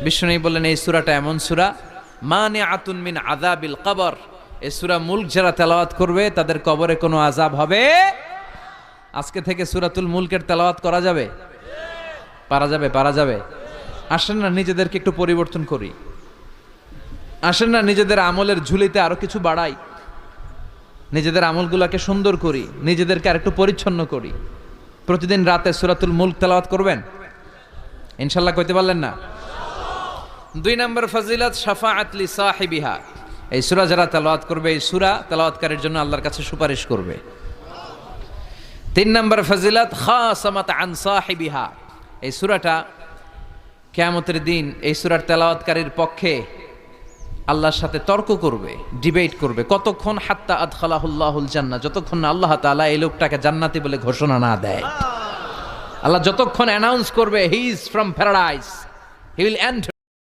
বিষ্ণু বললেন এই সূরাটা এমন সূরা মানিআতুন মিন আযাবিল কবর। এই সূরা মুলক যারা তেলাওয়াত করবে তাদের কবরে কোনো আযাব হবে। আজকে থেকে সূরাতুল মুলকের তেলাওয়াত করা যাবে? পারা যাবে। আসেন না নিজেদেরকে একটু পরিবর্তন করি, আসেন না নিজেদের আমলের ঝুলিতে আরো কিছু বাড়াই, নিজেদের আমলগুলোকে সুন্দর করি, নিজেদেরকে আর একটু পরিচ্ছন্ন করি। প্রতিদিন রাতে সূরাতুল মুলক তেলাওয়াত করবেন ইনশাআল্লাহ, কইতে পারলেন না? 2 নম্বর ফজিলত শাফাআত লি সাহিবিহা। এই সূরা যারা তেলাওয়াত করবে এই সূরা তেলাওয়াতকারীর জন্য আল্লাহর কাছে সুপারিশ করবে। 3 নম্বর ফজিলত খাসামাত আন সাহিবিহা। এই সূরাটা কিয়ামতের দিন এই সূরার তেলাওয়াতকারীর পক্ষে আল্লাহর সাথে তর্ক করবে, ডিবেট করবে। কতক্ষণ? হাত্তা আদখালাহুল্লাহুল জান্নাহ, যতক্ষণ না আল্লাহ তাআলা এই লোকটাকে জান্নাতি বলে ঘোষণা না দেয়। আল্লাহ যতক্ষণ অ্যানাউন্স করবে he is from paradise, he will enter